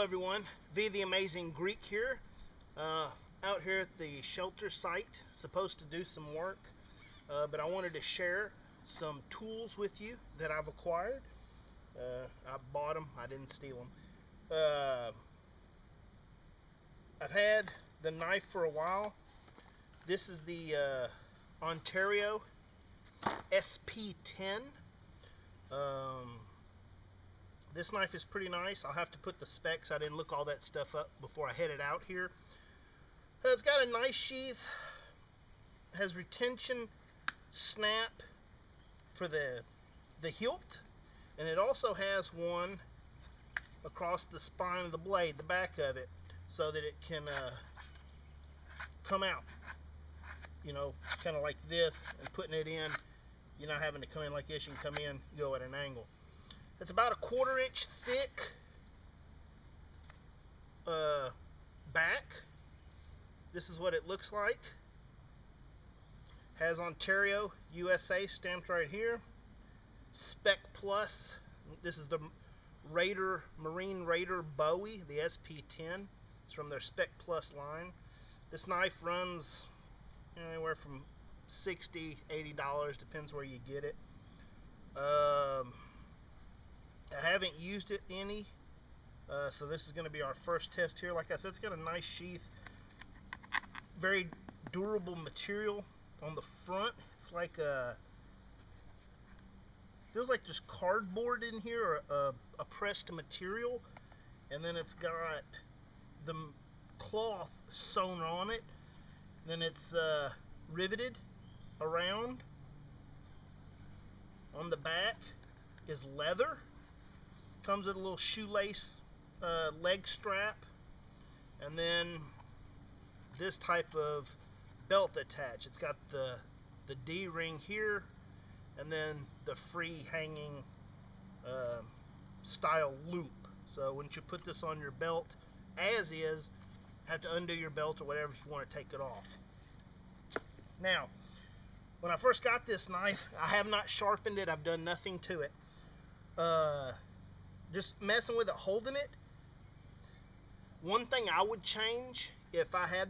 everyone, V the Amazing Greek here, out here at the shelter site, supposed to do some work, but I wanted to share some tools with you that I've acquired. I bought them, I didn't steal them. I've had the knife for a while. This is the Ontario SP10. This knife is pretty nice. I'll have to put the specs. I didn't look all that stuff up before I headed out here. It's got a nice sheath. Has retention snap for the hilt, and it also has one across the spine of the blade, the back of it, so that it can come out. You know, kind of like this, and putting it in, you're not having to come in like this. You can come in, go at an angle. It's about a 1/4 inch thick back. This is what it looks like. Has Ontario, USA stamped right here. Spec Plus. This is the Marine Raider Bowie, the SP10. It's from their Spec Plus line. This knife runs anywhere from $60, $80, depends where you get it. I haven't used it any, so this is going to be our first test here. Like I said, it's got a nice sheath, very durable material on the front. It's like feels like there's cardboard in here, or a pressed material, and then it's got the cloth sewn on it. Then it's riveted around. On the back is leather. Comes with a little shoelace leg strap, and then this type of belt attached. It's got the D-ring here, and then the free hanging style loop. So once you put this on your belt as is, have to undo your belt or whatever if you want to take it off. Now, when I first got this knife, I have not sharpened it. I've done nothing to it. Just messing with it, holding it. One thing I would change if I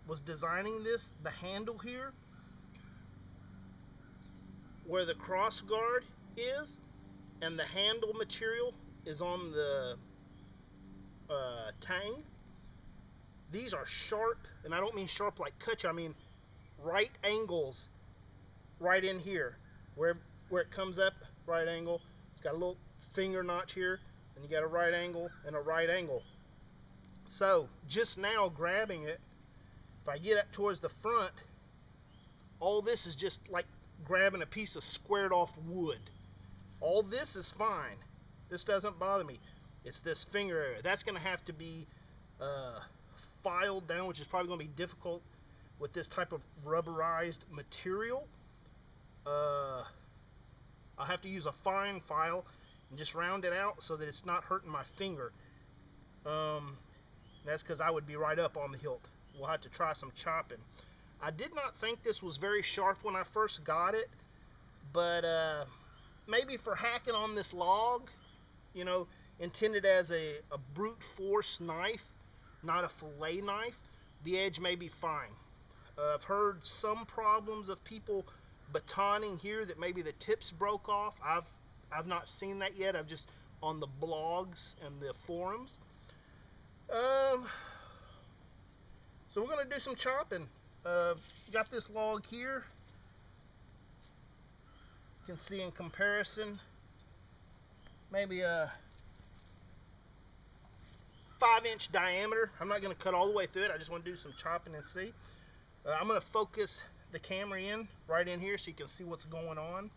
was designing this, the handle here, where the cross guard is, and the handle material is on the tang. These are sharp, and I don't mean sharp like cut you, I mean right angles right in here, where it comes up, right angle. It's got a little finger notch here, and you got a right angle and a right angle. So just now grabbing it, if I get up towards the front, all this is just like grabbing a piece of squared off wood. All this is fine. This doesn't bother me. It's this finger area. That's going to have to be filed down, which is probably going to be difficult with this type of rubberized material. I'll have to use a fine file and just round it out so that it's not hurting my finger. That's because I would be right up on the hilt. We'll have to try some chopping. I did not think this was very sharp when I first got it, but maybe for hacking on this log, you know, intended as a brute force knife, not a fillet knife, the edge may be fine. I've heard some problems of people batoning here that maybe the tips broke off. I've not seen that yet. I've just on the blogs and the forums. So we're going to do some chopping. Got this log here. You can see in comparison, maybe a 5-inch diameter. I'm not going to cut all the way through it. I just want to do some chopping and see. I'm going to focus the camera in right in here so you can see what's going on.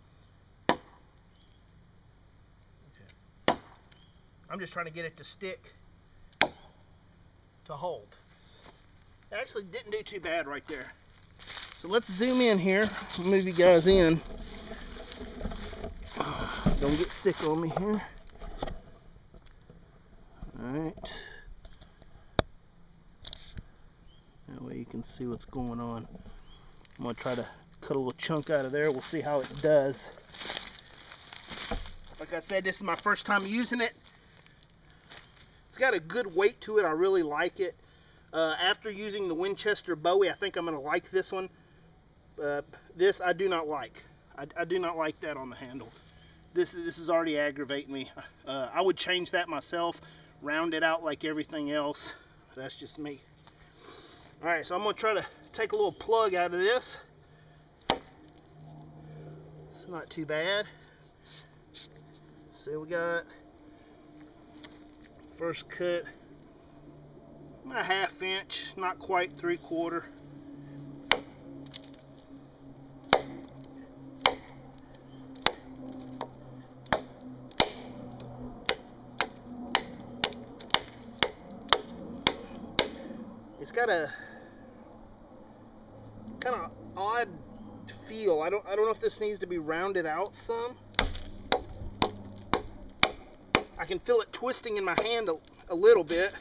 Okay. I'm just trying to get it to stick, to hold. It actually didn't do too bad right there. So let's zoom in here. I'll move you guys in. Don't get sick on me here. Alright. That way you can see what's going on. I'm going to try to cut a little chunk out of there. We'll see how it does. Like I said, this is my first time using it. It's got a good weight to it. I really like it. After using the Winchester Bowie, I think I'm going to like this one. This I do not like. I do not like that on the handle. This is already aggravating me. I would change that myself, round it out like everything else. That's just me. All right, so I'm going to try to take a little plug out of this. It's not too bad. So we got first cut, about a 1/2 inch, not quite 3/4. It's got a kind of odd feel. I don't know if this needs to be rounded out some. I can feel it twisting in my hand a little bit.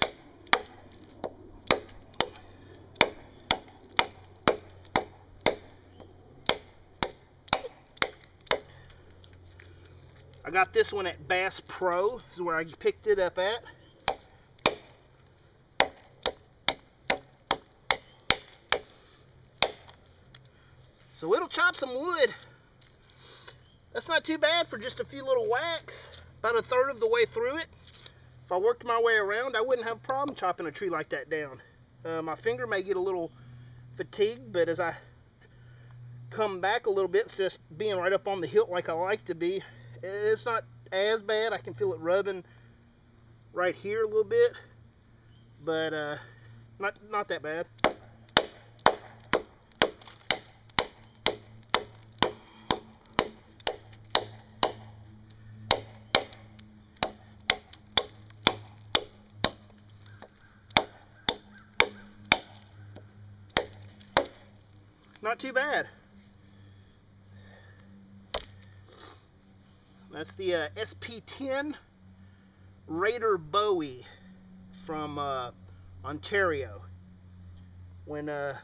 I got this one at Bass Pro, this is where I picked it up at. So it'll chop some wood. That's not too bad for just a few little whacks. About 1/3 of the way through it. If I worked my way around, I wouldn't have a problem chopping a tree like that down. My finger may get a little fatigued, but as I come back a little bit, it's just being right up on the hilt like I like to be. It's not as bad. I can feel it rubbing right here a little bit, but not that bad. Not too bad. That's the SP10 Raider Bowie from Ontario. When I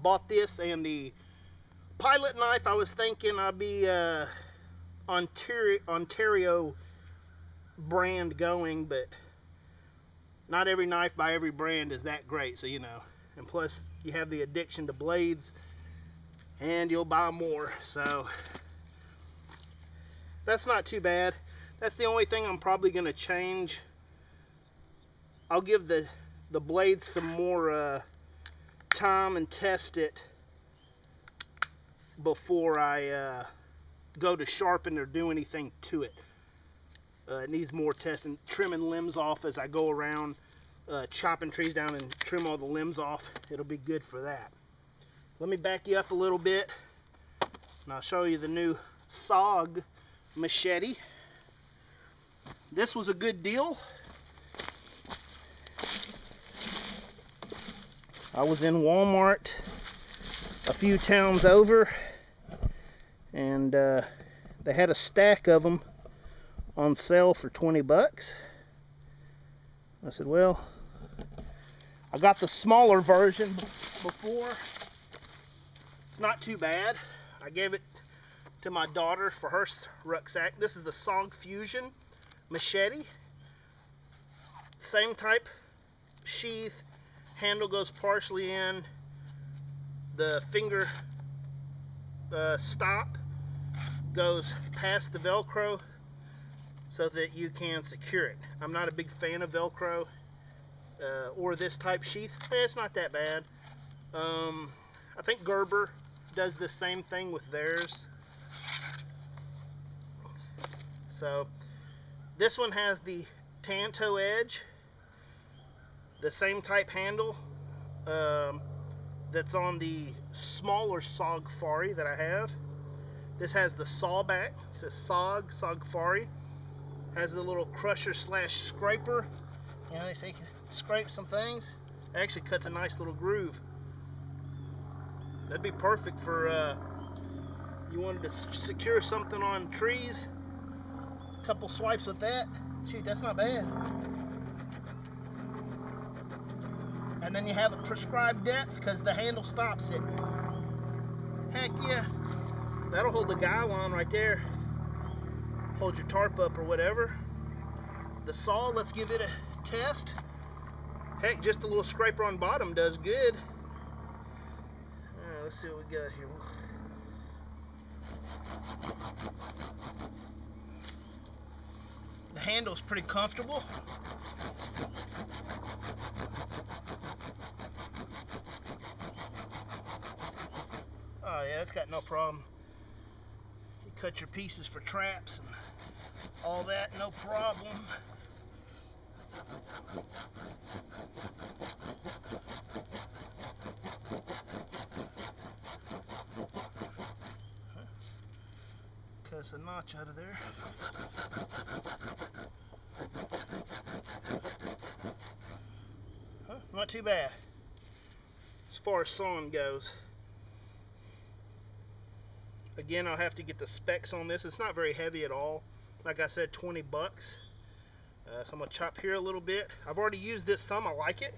bought this and the pilot knife, I was thinking I'd be Ontario brand going, but not every knife by every brand is that great, so you know. And plus, you have the addiction to blades, and you'll buy more, so that's not too bad. That's the only thing I'm probably going to change. I'll give the blades some more time and test it before I go to sharpen or do anything to it. It needs more testing, trimming limbs off as I go around, chopping trees down and trim all the limbs off. It'll be good for that. Let me back you up a little bit, and I'll show you the new SOG machete. This was a good deal. I was in Walmart a few towns over, and they had a stack of them on sale for 20 bucks. I said, well, I got the smaller version before. It's not too bad. I gave it to my daughter for her rucksack. This is the SOG Fusion machete. Same type sheath. Handle goes partially in. The finger stop goes past the Velcro so that you can secure it. I'm not a big fan of Velcro or this type sheath. It's not that bad. I think Gerber does the same thing with theirs. So this one has the Tanto edge, the same type handle that's on the smaller SOGfari that I have. This has the saw back. It says SOGfari. Has the little crusher slash scraper. You know, they say you can scrape some things. It actually cuts a nice little groove. That'd be perfect for you wanted to secure something on trees. A couple swipes with that. Shoot, that's not bad. And then you have a prescribed depth because the handle stops it. Heck yeah. That'll hold the guile on right there. Hold your tarp up or whatever. The saw, let's give it a test. Heck, just a little scraper on bottom does good. Let's see what we got here. The handle's pretty comfortable. Oh yeah, it's got no problem. You cut your pieces for traps and all that, no problem. Cuts a notch out of there. Not too bad as far as sawing goes. Again, I'll have to get the specs on this. It's not very heavy at all. Like I said, 20 bucks. So I'm gonna chop here a little bit. I've already used this some. I like it.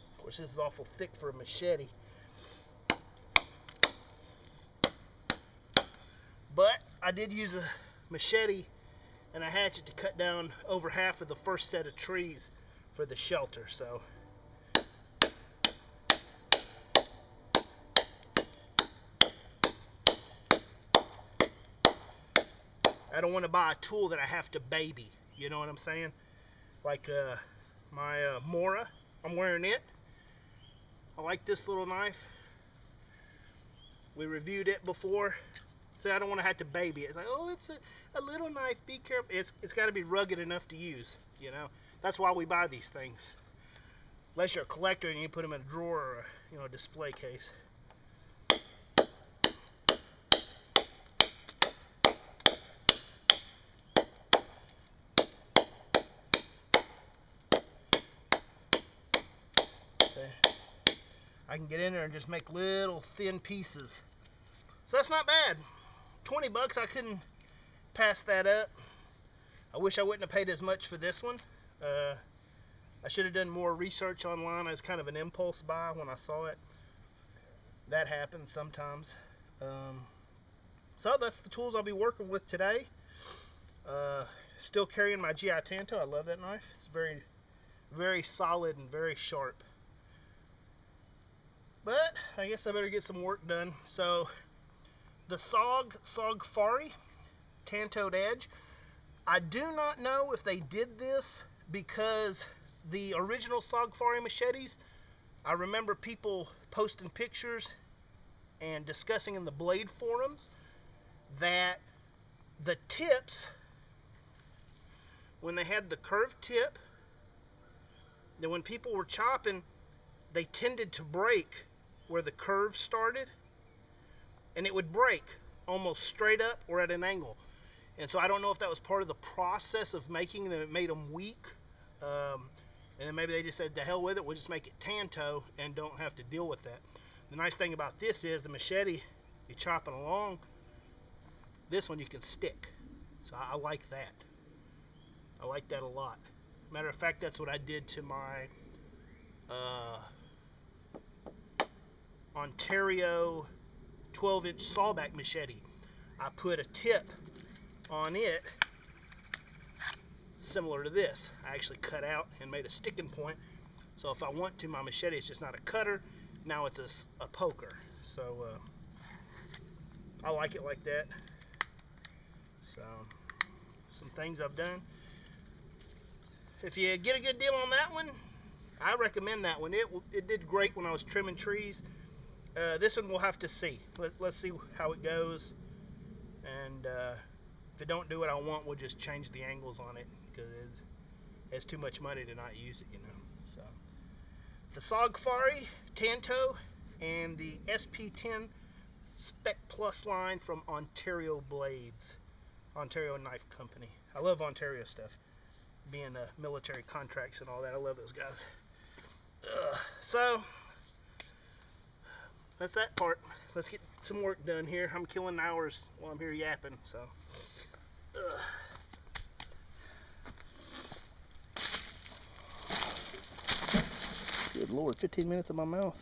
Of course, this is awful thick for a machete. But I did use a machete and a hatchet to cut down over half of the first set of trees for the shelter. So I don't want to buy a tool that I have to baby. You know what I'm saying? Like my Mora, I'm wearing it. I like this little knife. We reviewed it before. So I don't want to have to baby it. It's like, oh, it's a little knife, be careful. It's got to be rugged enough to use, you know. That's why we buy these things. Unless you're a collector and you put them in a drawer or a, you know, a display case. So I can get in there and just make little thin pieces. So that's not bad. 20 bucks, I couldn't pass that up. I wish I wouldn't have paid as much for this one. I should have done more research online as kind of an impulse buy when I saw it. That happens sometimes. So that's the tools I'll be working with today. Still carrying my GI Tanto. I love that knife. It's very, very solid and very sharp. But I guess I better get some work done. So the SOGfari Tantoed Edge. I do not know if they did this because the original SOGfari machetes, I remember people posting pictures and discussing in the blade forums that the tips, when they had the curved tip, that when people were chopping, they tended to break where the curve started, and it would break almost straight up or at an angle. And so I don't know if that was part of the process of making them. It made them weak. And then maybe they just said, to hell with it, we'll just make it Tanto and don't have to deal with that. The nice thing about this is the machete, you're chopping along, this one you can stick. So I like that. I like that a lot. Matter of fact, that's what I did to my Ontario 12-inch sawback machete. I put a tip on it similar to this. I actually cut out and made a sticking point, so if I want to, my machete is just not a cutter, now it's a poker. So I like it like that. So some things I've done. If you get a good deal on that one, I recommend that one. It did great when I was trimming trees. This one we'll have to see. Let's see how it goes, and if it don't do what I want, we'll just change the angles on it, because it's too much money to not use it, you know. So the SOGfari Tanto and the SP10 Spec Plus line from Ontario Blades, Ontario Knife Company. I love Ontario stuff, being military contracts and all that. I love those guys. So that's that part. Let's get some work done here. I'm killing hours while I'm here yapping. So Lord, 15 minutes in my mouth.